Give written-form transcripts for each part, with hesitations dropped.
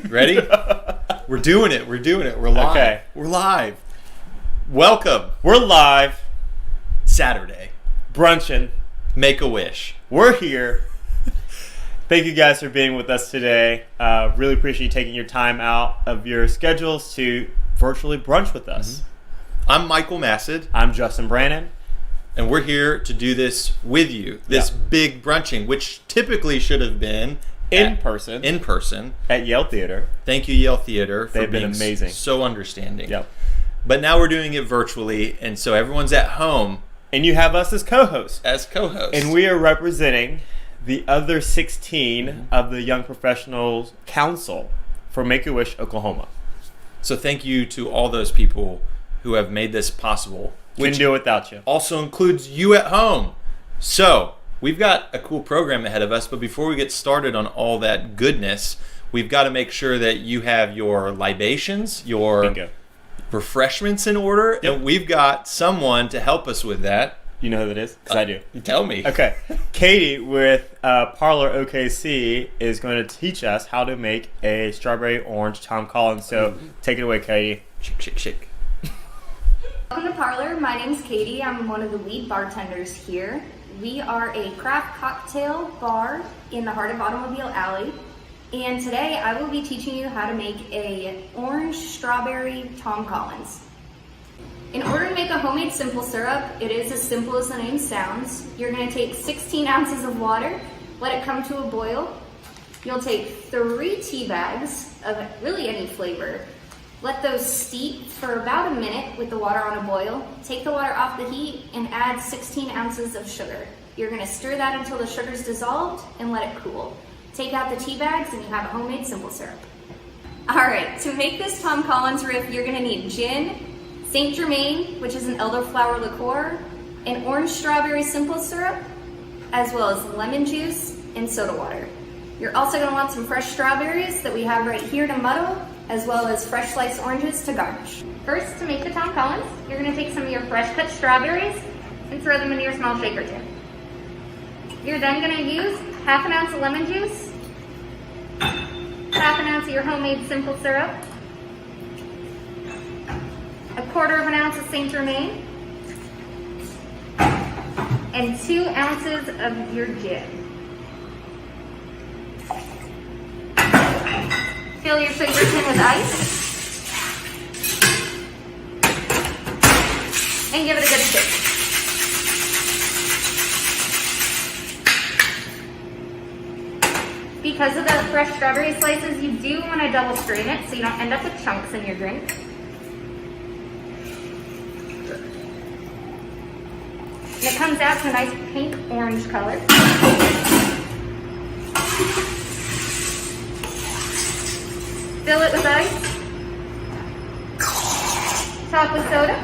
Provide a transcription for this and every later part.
Ready? We're doing it. We're live. Okay. We're live. Welcome. We're live, Saturday. brunching. Make a wish. We're here. Thank you guys for being with us today. Really appreciate you taking your time out of your schedules to virtually brunch with us. I'm Michael Massad, I'm Justin Brannon. and we're here to do this with you. This big brunching, which typically should have been In person at Yale Theater. Thank you, Yale Theater, for They've been being amazing. so understanding. Yep. But now we're doing it virtually, and so everyone's at home And you have us as co-hosts. as co-hosts. And we are representing the other 16 of the Young Professionals Council for Make-A-Wish, Oklahoma. So thank you to all those people who have made this possible, Couldn't which do it without you. also includes you at home. So we've got a cool program ahead of us, but before we get started on all that goodness, we've got to make sure that you have your libations, your Bingo. refreshments in order, Yep. and we've got someone to help us with that. You know who that is? Because I do. Tell me. Okay. Katie with Parlor OKC is going to teach us how to make a strawberry orange Tom Collins. So take it away, Katie. Shake. Welcome to Parlor. My name's Katie. I'm one of the lead bartenders here. We are a craft cocktail bar in the heart of Automobile Alley. And today I will be teaching you how to make a orange strawberry Tom Collins. In order to make a homemade simple syrup, it is as simple as the name sounds. You're going to take 16 ounces of water, let it come to a boil. You'll take 3 tea bags of really any flavor. Let those steep for about a minute with the water on a boil. Take the water off the heat and add 16 ounces of sugar. You're going to stir that until the sugar's dissolved and let it cool. Take out the tea bags and you have a homemade simple syrup. Alright, to make this Tom Collins riff, you're going to need gin, Saint Germain, which is an elderflower liqueur, an orange strawberry simple syrup, as well as lemon juice and soda water. You're also going to want some fresh strawberries that we have right here to muddle, as well as fresh sliced oranges to garnish. First, to make the Tom Collins, you're going to take some of your fresh cut strawberries and throw them into your small shaker tin. You're then going to use half an ounce of lemon juice, half an ounce of your homemade simple syrup, a quarter of an ounce of Saint Germain, and 2 ounces of your gin. Fill your sugar tin with ice and give it a good shake. Because of the fresh strawberry slices, you do want to double strain it so you don't end up with chunks in your drink. And it comes out to a nice pink orange color. Fill it with ice. Top with soda.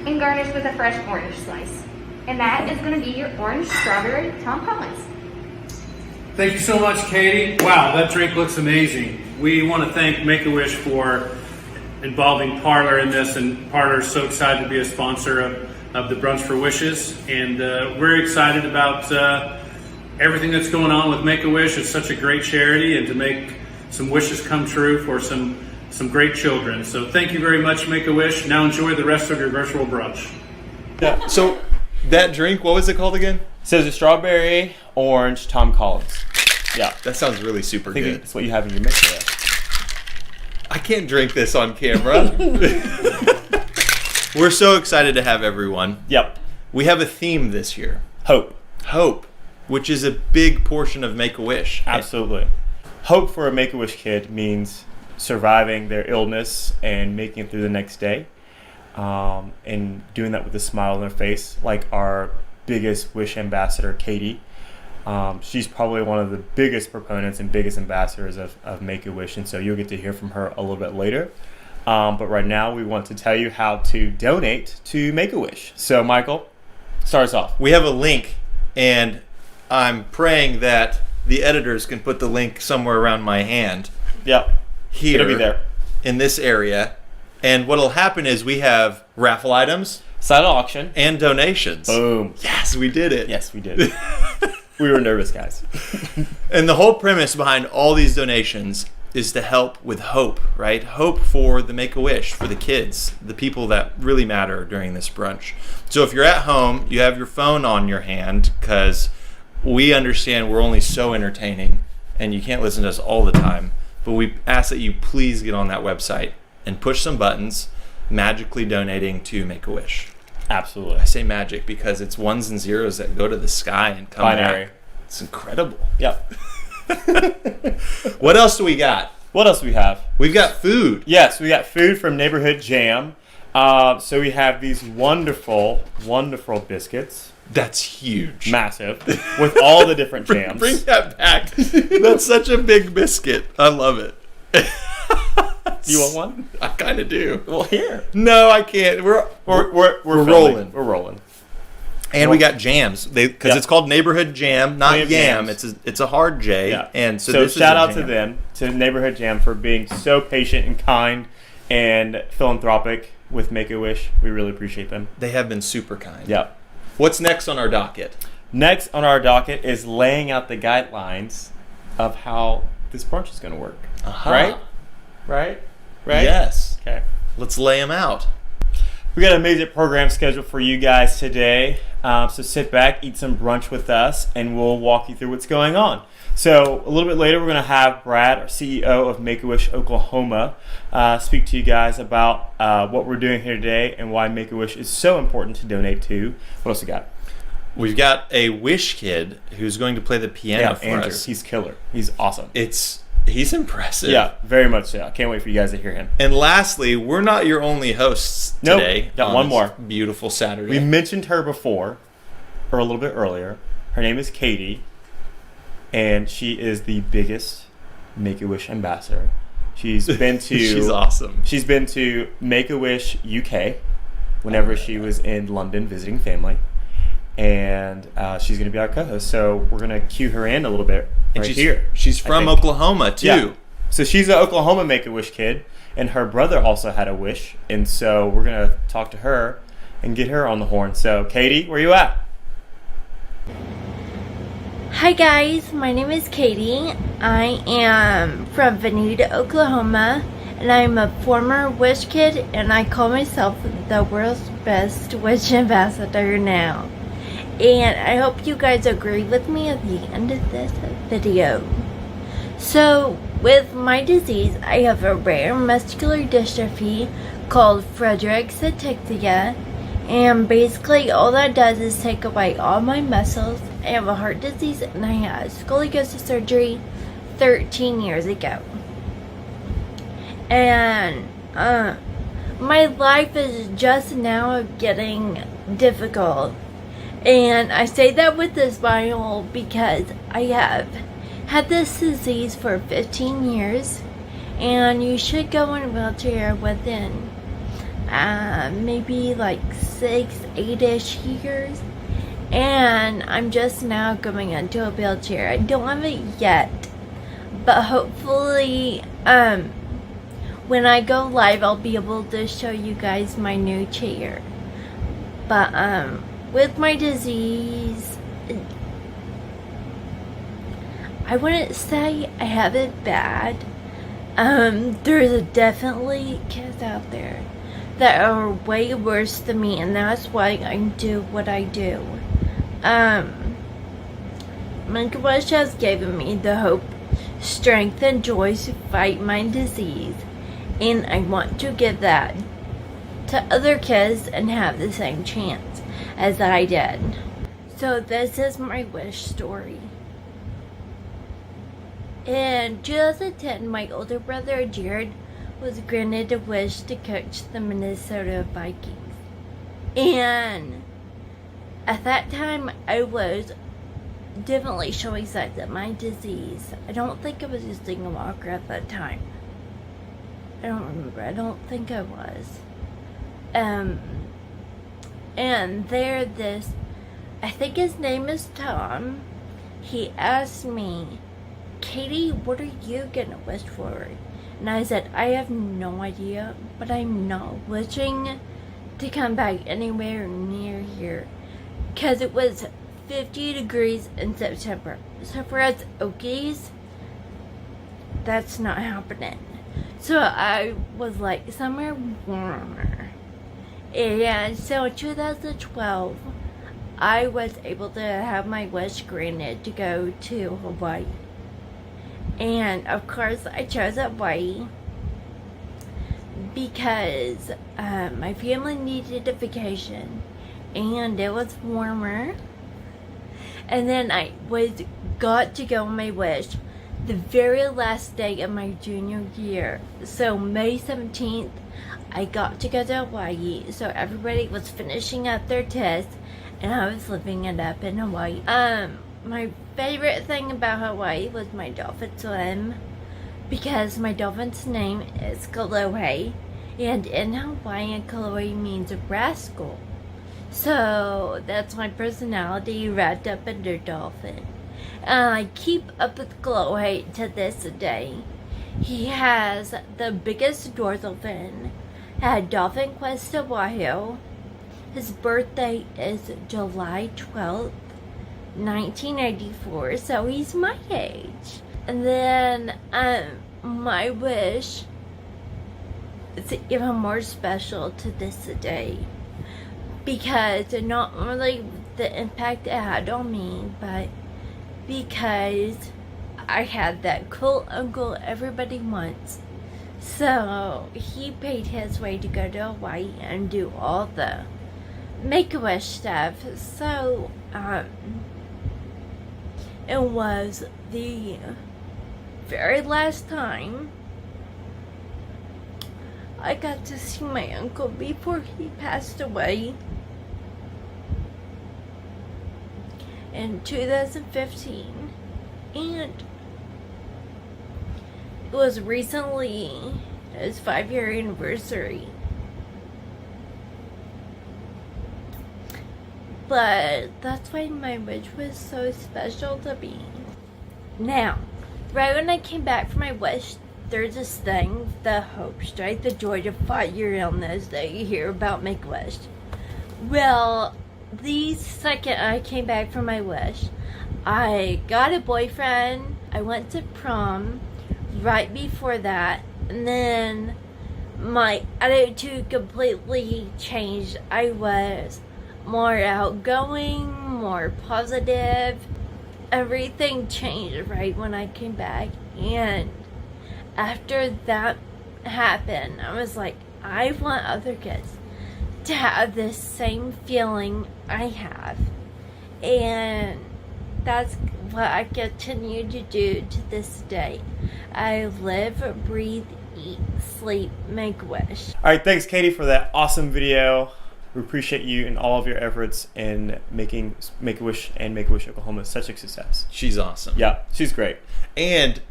And garnish with a fresh orange slice. And that is going to be your orange strawberry Tom Collins. Thank you so much, Katie. Wow, that drink looks amazing. We want to thank Make-A-Wish for involving Parlor in this, and Parlor is so excited to be a sponsor of the Brunch for Wishes, and we're excited about everything that's going on with Make-A-Wish. It's such a great charity, and to make some wishes come true for some great children. So thank you very much, Make-A-Wish. Now enjoy the rest of your virtual brunch. Yeah. So that drink, what was it called again? So it's a strawberry orange Tom Collins. Yeah. That sounds really super I think good. that's what you have in your mix there. I can't drink this on camera. We're so excited to have everyone. Yep. We have a theme this year. Hope. Hope, which is a big portion of Make-A-Wish. Absolutely. Hope for a Make-A-Wish kid means surviving their illness and making it through the next day, and doing that with a smile on their face, like our biggest wish ambassador, Katie. She's probably one of the biggest proponents and biggest ambassadors of Make-A-Wish, and so you'll get to hear from her a little bit later. But right now, we want to tell you how to donate to Make-A-Wish. So, Michael, start us off. We have a link, and I'm praying that the editors can put the link somewhere around my hand. Yep. Here. It'll be there. In this area. And what'll happen is we have raffle items, Silent auction. and donations. Boom. Yes, we did it. Yes, we did. We were nervous, guys. And the whole premise behind all these donations is to help with hope, right? Hope for the Make-A-Wish, for the kids, the people that really matter during this brunch. So if you're at home, you have your phone on your hand, because we understand we're only so entertaining and you can't listen to us all the time. But we ask that you please get on that website and push some buttons, magically donating to Make-A-Wish. Absolutely. I say magic because it's ones and zeros that go to the sky and come Binary. back. It's incredible. Yep. What else do we got? What else do we have? We've got food. Yes, we got food from Neighborhood Jam. So we have these wonderful, wonderful biscuits. That's huge. Massive. With all the different jams. Bring that back. That's such a big biscuit. I love it. You want one? I kind of do. Well, here. No, I can't. We're We're rolling. We're rolling. And we got jams because Yeah. it's called Neighborhood Jam, not We have Yam. jams. It's a hard J. Yeah. And so this shout is a out to jam. them, to Neighborhood Jam, for being so patient and kind and philanthropic with Make-A-Wish. We really appreciate them. They have been super kind. Yep. What's next on our docket? Next on our docket is laying out the guidelines of how this brunch is going to work. Uh-huh. Right? Right? Right? Yes. Okay. Let's lay them out. We got an amazing program scheduled for you guys today. So sit back, eat some brunch with us, and we'll walk you through what's going on. So a little bit later, we're going to have Brad, our CEO of Make-A-Wish Oklahoma, speak to you guys about what we're doing here today and why Make-A-Wish is so important to donate to. What else we got? We've got a Wish kid who's going to play the piano for Andrew. us. He's killer. He's awesome. He's impressive. Yeah, very much so. I can't wait for you guys to hear him. And lastly, we're not your only hosts Nope. today. Got on one this more. Beautiful Saturday. We mentioned her before, or a little bit earlier. Her name is Katie, and she is the biggest Make-A-Wish ambassador. She's been to She's awesome. She's been to Make-A-Wish UK whenever she was in London visiting family, and she's going to be our co-host. So we're going to cue her in a little bit And right here. She's I from think. Oklahoma too. Yeah. So she's an Oklahoma Make-A-Wish kid, and her brother also had a wish, and so we're going to talk to her and get her on the horn. So Katie, where you at? Hi guys, my name is Katie. I am from Veneta, Oklahoma, and I'm a former Wish kid, and I call myself the world's best Wish ambassador now. And I hope you guys agree with me at the end of this video. So, with my disease, I have a rare muscular dystrophy called Friedreich's ataxia, and basically all that does is take away all my muscles. I have a heart disease, and I had scoliosis surgery 13 years ago. And my life is just now getting difficult. And I say that with a smile because I have had this disease for 15 years, and you should go in a wheelchair within maybe like 8-ish years. And I'm just now going into a wheelchair. I don't have it yet, but hopefully when I go live I'll be able to show you guys my new chair. But with my disease, I wouldn't say I have it bad. There's definitely kids out there that are way worse than me, and that's why I do what I do. Make-A-Wish has given me the hope, strength, and joy to fight my disease, and I want to give that to other kids and have the same chance as I did. So this is my wish story. In 2010, my older brother Jared was granted a wish to coach the Minnesota Vikings. And at that time, I was definitely showing signs of my disease. I don't think I was using a walker at that time. I don't remember. I don't think I was. And there I think his name is Tom. He asked me, Katie, what are you gonna wish for? And I said, I have no idea, but I'm not wishing to come back anywhere near here. Because it was 50 degrees in September. So for us Okies, that's not happening. So I was like, somewhere warmer. And so in 2012, I was able to have my wish granted to go to Hawaii. And of course, I chose Hawaii because my family needed a vacation and it was warmer. And then I got to go on my wish the very last day of my junior year. So May 17th, I got to go to Hawaii. So everybody was finishing up their tests and I was living it up in Hawaii. My favorite thing about Hawaii was my dolphin swim, because my dolphin's name is Kalohe, and in Hawaiian, Kalohe means rascal. So that's my personality wrapped up under dolphin. And I keep up with Kalohe to this day. He has the biggest dorsal fin, had Dolphin Quest Oahu. His birthday is July 12th. 1994, so he's my age. And then my wish is even more special to this day, because not only the impact it had on me, but because I had that cool uncle everybody wants. So he paid his way to go to Hawaii and do all the Make-A-Wish stuff. So it was the very last time I got to see my uncle before he passed away in 2015. And it was recently his 5-year anniversary. But that's why my wish was so special to me. Now, right when I came back from my wish, there's this thing, the hope strike, the joy to fight your illness that you hear about Make-A-Wish. Well, the second I came back from my wish, I got a boyfriend, I went to prom right before that, and then my attitude completely changed. I was more outgoing, more positive. Everything changed right when I came back. And after that happened, I was like, I want other kids to have this same feeling I have. And that's what I continue to do to this day. I live, breathe, eat, sleep, Make-A-Wish. All right, thanks, Katie, for that awesome video. We appreciate you and all of your efforts in making Make-A-Wish and Make-A-Wish Oklahoma such a success. She's awesome. Yeah, she's great. And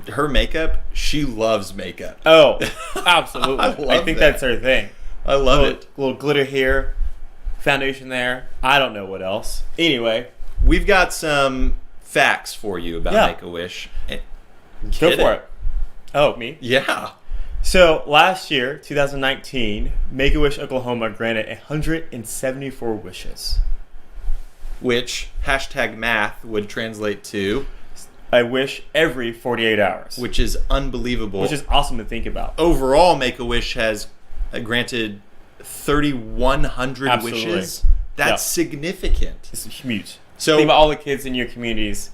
her makeup, she loves makeup. Oh, absolutely. I think that's her thing. I love it. Little glitter here, foundation there. I don't know what else. Anyway, we've got some facts for you about Make-A-Wish. Go for it. Oh, me? Yeah. So last year, 2019, Make-A-Wish Oklahoma granted 174 wishes. Which, #math, would translate to? I wish every 48 hours. Which is unbelievable. Which is awesome to think about. Overall, Make-A-Wish has granted 3,100 wishes. That's significant. It's huge. So think about all the kids in your communities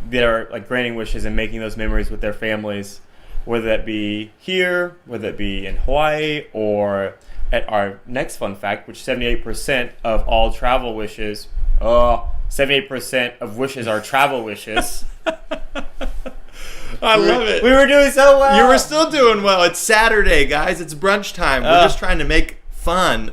that are like granting wishes and making those memories with their families, whether that be here, whether it be in Hawaii, or at our next fun fact, which 78% of all travel wishes, 78% of wishes are travel wishes. I love it. We were doing so well. You were still doing well. It's Saturday, guys. It's brunch time. We're just trying to make fun.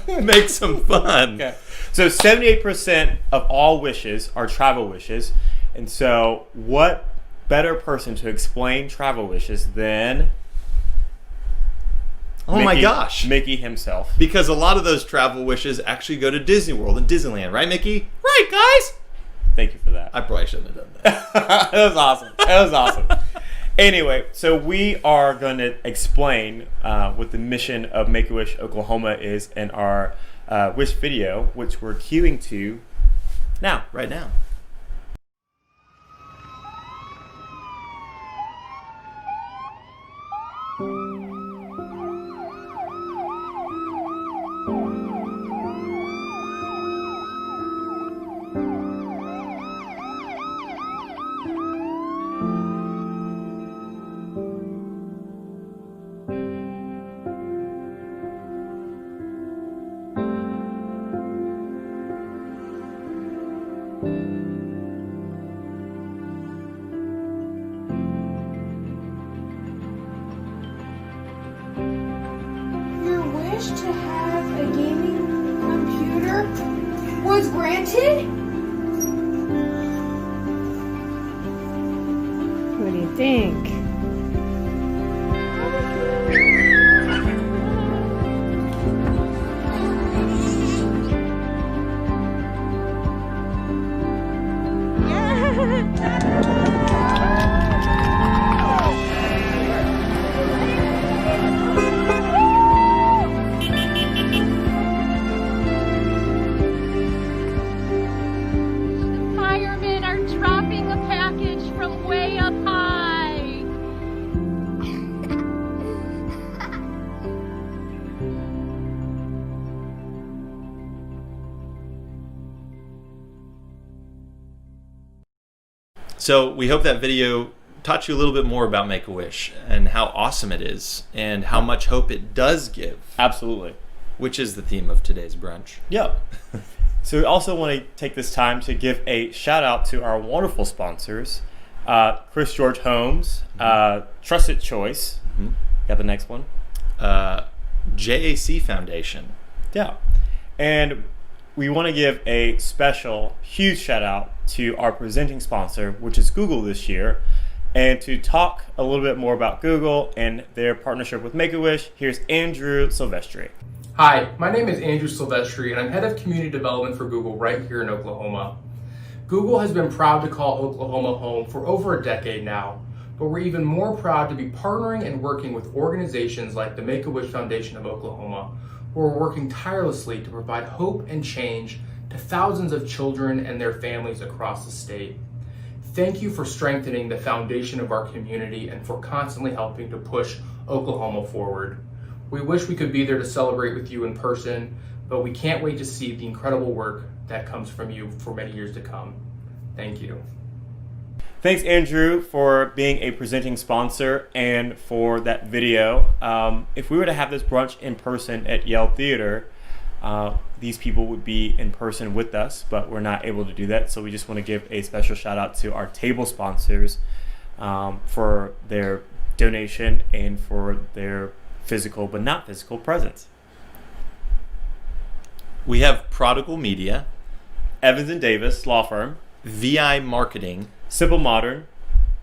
Make some fun. Okay. So 78% of all wishes are travel wishes. And so what better person to explain travel wishes than my gosh, Mickey himself. Because a lot of those travel wishes actually go to Disney World and Disneyland, right, Mickey? Right, guys? Thank you for that. I probably shouldn't have done that. That was awesome. That was awesome. Anyway, so we are going to explain what the mission of Make-A-Wish Oklahoma is in our wish video, which we're queuing to now. Right now. Your wish to have a gaming computer was granted? What do you think? Firemen are dropping a package from way up high. So we hope that video taught you a little bit more about Make-A-Wish and how awesome it is and how much hope it does give, Absolutely. which is the theme of today's brunch. Yep. So we also want to take this time to give a shout out to our wonderful sponsors, Chris George Homes, Trusted Choice. Mhm. Got the next one? JAC Foundation. Yeah. And we want to give a special, huge shout out to our presenting sponsor, which is Google this year. And to talk a little bit more about Google and their partnership with Make-A-Wish, here's Andrew Silvestri. Hi, my name is Andrew Silvestri, and I'm head of community development for Google right here in Oklahoma. Google has been proud to call Oklahoma home for over a decade now, but we're even more proud to be partnering and working with organizations like the Make-A-Wish Foundation of Oklahoma, who are working tirelessly to provide hope and change to thousands of children and their families across the state. Thank you for strengthening the foundation of our community and for constantly helping to push Oklahoma forward. We wish we could be there to celebrate with you in person, but we can't wait to see the incredible work that comes from you for many years to come. Thank you. Thanks, Andrew, for being a presenting sponsor and for that video. If we were to have this brunch in person at Yale Theater, these people would be in person with us, but we're not able to do that. So we just want to give a special shout out to our table sponsors for their donation and for their physical but not physical presence. We have Prodigal Media, Evans and Davis Law Firm, VI Marketing, Simple Modern,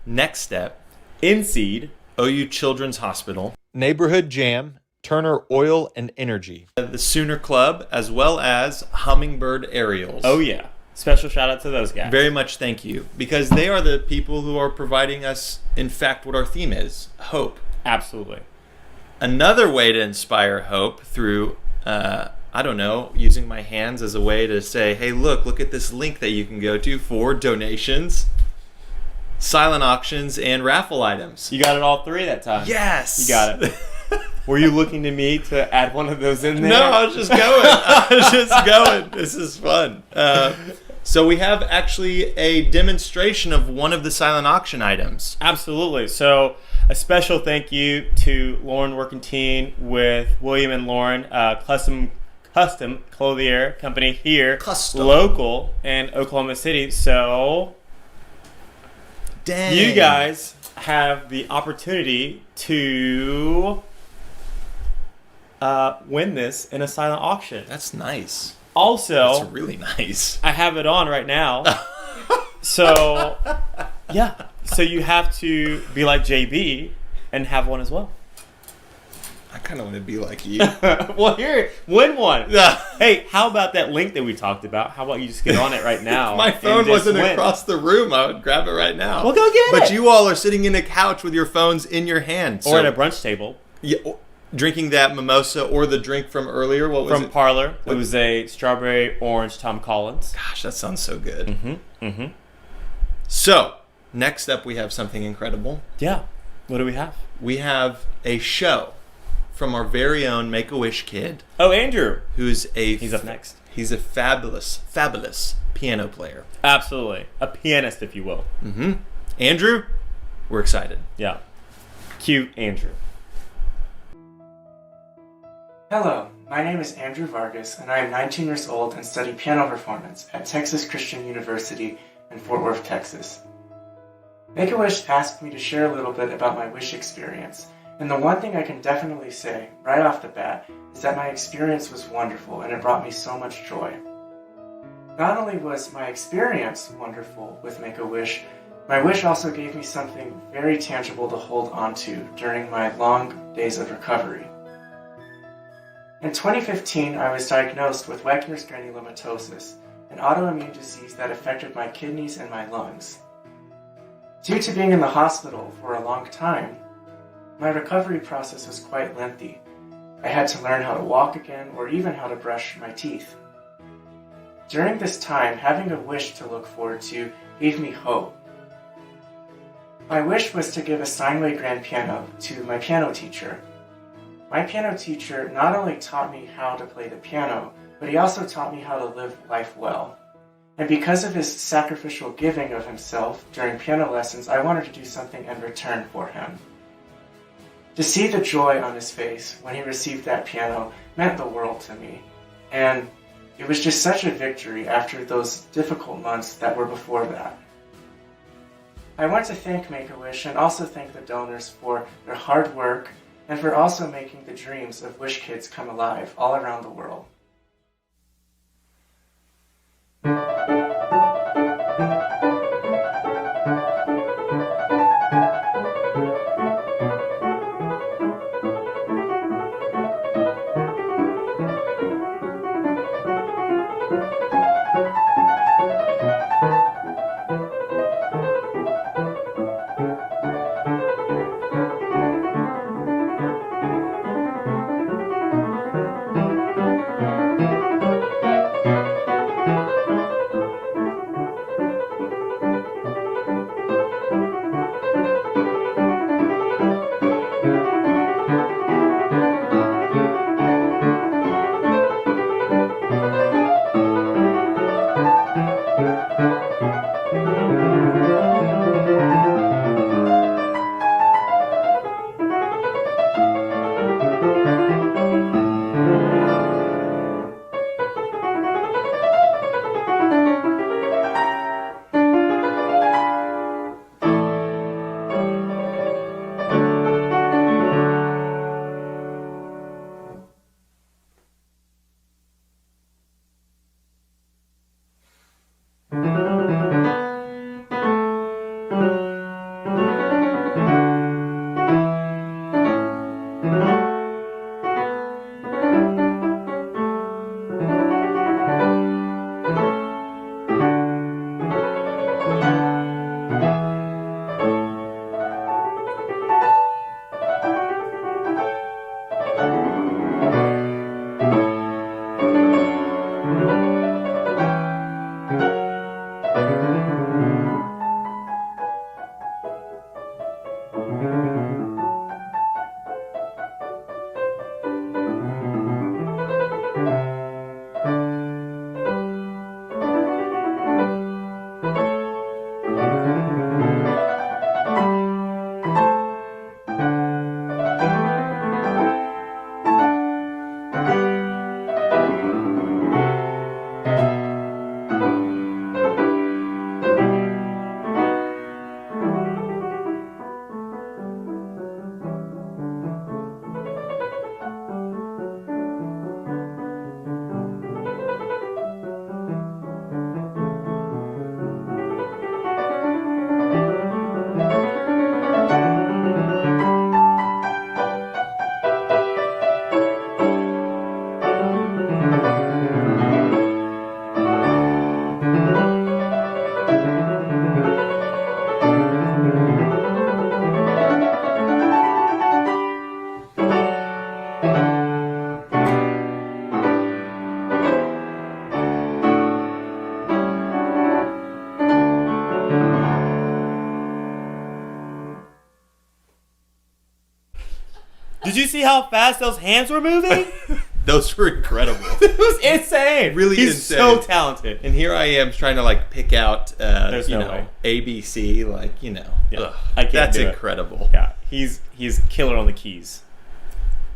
Next Step, InSeed, OU Children's Hospital, Neighborhood Jam, Turner Oil and Energy, the Sooner Club, as well as Hummingbird Aerials. oh yeah, special shout out to those guys. Very much thank you, because they are the people who are providing us, in fact, what our theme is, hope. Absolutely. Another way to inspire hope through, I don't know, using my hands as a way to say, hey, look at this link that you can go to for donations, silent auctions, and raffle items. You got it all three that time. Yes! You got it. Were you looking to me to add one of those in there? No, I was just going. This is fun. So we have actually a demonstration of one of the silent auction items. Absolutely. So a special thank you to Lauren Workentine with William and Lauren, custom clothier company here, local in Oklahoma City. So Dang. you guys have the opportunity to win this in a silent auction. That's nice. Also, That's really nice. I have it on right now. So, yeah. So you have to be like JB and have one as well. I kind of want to be like you. Well, here, win one. Yeah. Hey, how about that link that we talked about? How about you just get on it right now? My and phone just wasn't win? across the room. I would grab it right now. Well, go get it. But you all are sitting in a couch with your phones in your hand. Or at a brunch table. Yeah, drinking that mimosa or the drink from earlier. What was From it? Parlor. It was a strawberry orange Tom Collins. Gosh, that sounds so good. Mm-hmm. So, next up, we have something incredible. Yeah. What do we have? We have a show from our very own Make-A-Wish kid, Oh, Andrew. he's up next. He's a fabulous piano player. Absolutely. A pianist, if you will. Mm-hmm. Andrew, we're excited. Yeah. Cute Andrew. Hello, my name is Andrew Vargas, and I am 19 years old and study piano performance at Texas Christian University in Fort Worth, Texas. Make-A-Wish asked me to share a little bit about my wish experience, and the one thing I can definitely say, right off the bat, is that my experience was wonderful and it brought me so much joy. Not only was my experience wonderful with Make-A-Wish, my wish also gave me something very tangible to hold on to during my long days of recovery. In 2015, I was diagnosed with Wegener's granulomatosis, an autoimmune disease that affected my kidneys and my lungs. Due to being in the hospital for a long time, my recovery process was quite lengthy. I had to learn how to walk again or even how to brush my teeth. During this time, having a wish to look forward to gave me hope. My wish was to give a Steinway grand piano to my piano teacher. My piano teacher not only taught me how to play the piano, but he also taught me how to live life well. And because of his sacrificial giving of himself during piano lessons, I wanted to do something in return for him. To see the joy on his face when he received that piano meant the world to me. And it was just such a victory after those difficult months that were before that. I want to thank Make-A-Wish and also thank the donors for their hard work and for also making the dreams of Wish Kids come alive all around the world. Did you see how fast those hands were moving? Those were incredible. It was insane. Really He's insane. so talented. And here I am trying to like pick out, There's no way. ABC, like Yeah. ugh, I can't that's do it. incredible. Yeah, he's killer on the keys.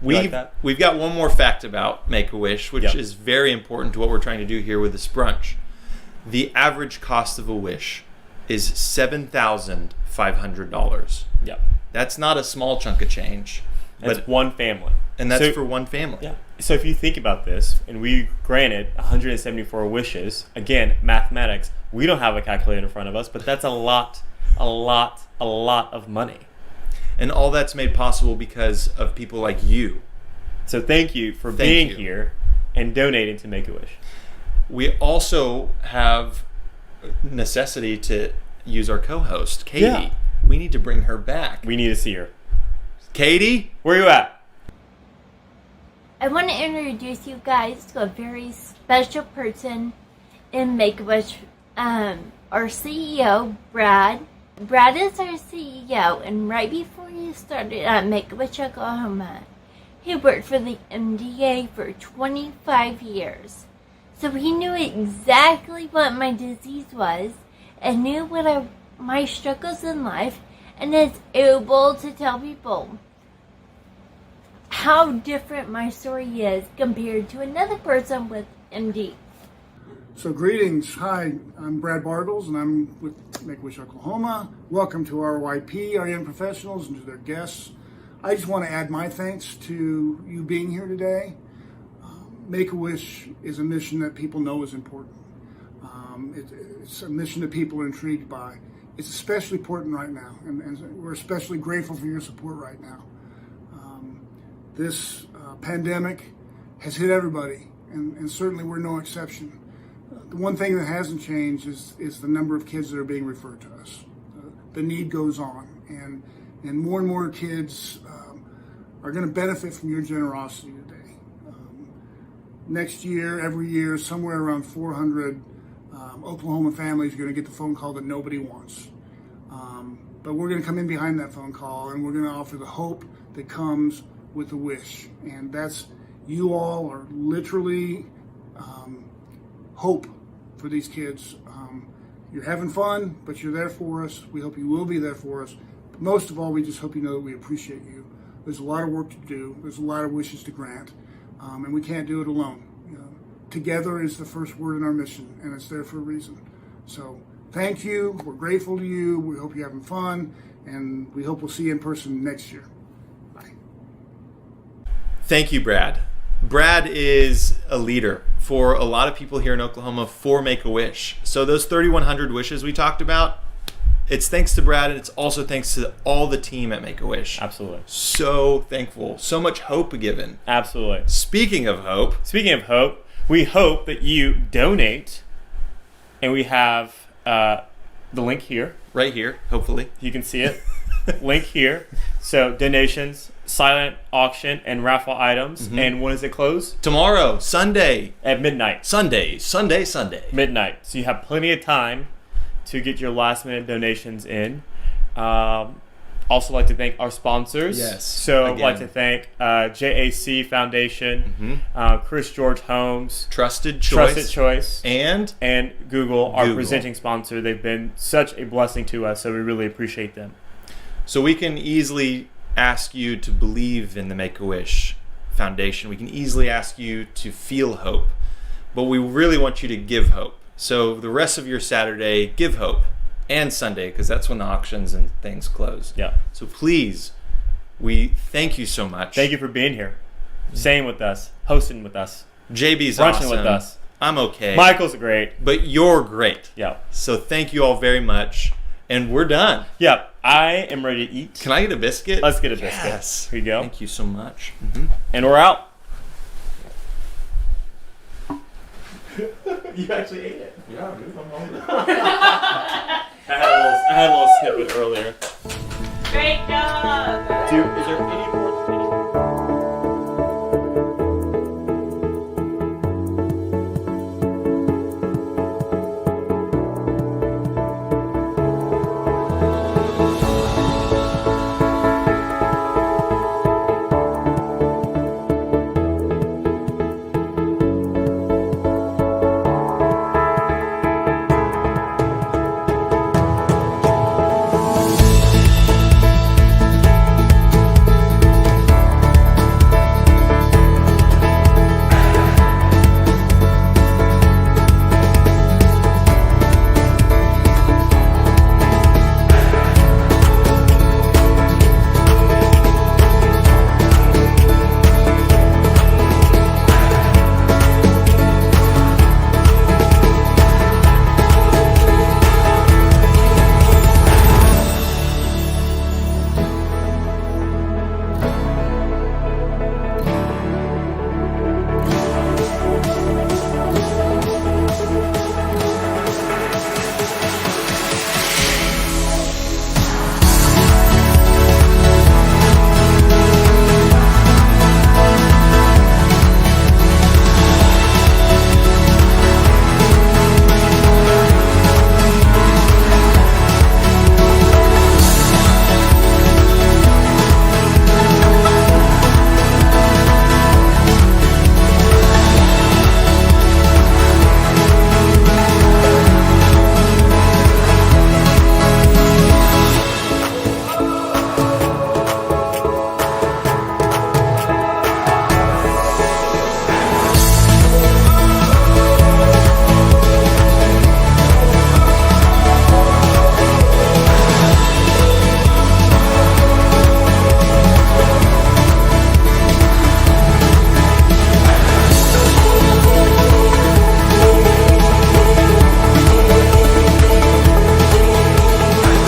You like that? We've got one more fact about Make-A-Wish, which Yep. is very important to what we're trying to do here with this brunch. The average cost of a wish is $7,500. Yep. That's not a small chunk of change, That's one family. and that's So- for one family. Yeah. So if you think about this, and we granted 174 wishes, again, mathematics, we don't have a calculator in front of us, but that's a lot of money. And all that's made possible because of people like you. So thank you for Thank being you. here and donating to Make-A-Wish. We also have necessity to use our co-host, Katie. Yeah. We need to bring her back. We need to see her. Katie? Where you at? I want to introduce you guys to a very special person in Make-A-Wish. Our CEO, Brad. Brad is our CEO, and right before he started at Make-A-Wish, Oklahoma, he worked for the MDA for 25 years. So he knew exactly what my disease was, and knew what my struggles in life, and is able to tell people how different my story is compared to another person with MD. So greetings. Hi, I'm Brad Bartles, and I'm with Make-A-Wish Oklahoma. Welcome to our YP, our young professionals, and to their guests. I just want to add my thanks to you being here today. Make-A-Wish is a mission that people know is important. It's a mission that people are intrigued by. It's especially important right now, and we're especially grateful for your support right now. This pandemic has hit everybody, and certainly we're no exception. The one thing that hasn't changed is the number of kids that are being referred to us. The need goes on, and more and more kids are going to benefit from your generosity today. Next year, every year, somewhere around 400 Oklahoma families are going to get the phone call that nobody wants. But we're going to come in behind that phone call, and we're going to offer the hope that comes with a wish. And that's, you all are literally hope for these kids. You're having fun, but you're there for us. We hope you will be there for us. But most of all, we just hope you know that we appreciate you. There's a lot of work to do. There's a lot of wishes to grant. And we can't do it alone. Together is the first word in our mission, and it's there for a reason. So thank you. We're grateful to you. We hope you're having fun, and we hope we'll see you in person next year. Bye. Thank you, Brad. Brad is a leader for a lot of people here in Oklahoma for Make-A-Wish. So those 3,100 wishes we talked about, it's thanks to Brad, and it's also thanks to all the team at Make-A-Wish. Absolutely. So thankful. So much hope given. Absolutely. Speaking of hope, we hope that you donate, and we have the link here. right here, hopefully. You can see it. Link here. So donations, silent auction, and raffle items. Mm-hmm. And when is it closed? Tomorrow, Sunday. At midnight. Sunday. Midnight. So you have plenty of time to get your last minute donations in. Also like to thank our sponsors. Yes, So I'd again. like to thank JAC Foundation, Chris George Homes, Trusted Choice. and Google, our Google. presenting sponsor. They've been such a blessing to us, so we really appreciate them. So we can easily ask you to believe in the Make-A-Wish Foundation. We can easily ask you to feel hope. But we really want you to give hope. So the rest of your Saturday, give hope. And Sunday, because that's when the auctions and things close. Yeah. So please, we thank you so much. Thank you for being here, staying with us, hosting with us, JB's brunching awesome. with us. I'm okay. Michael's great. But you're great. Yeah. So thank you all very much. And we're done. Yeah. I am ready to eat. Can I get a biscuit? Let's get a biscuit. Yes. Here you go. Thank you so much. And we're out. You actually ate it. Yeah, dude, I'm hungry. I had a little snippet earlier.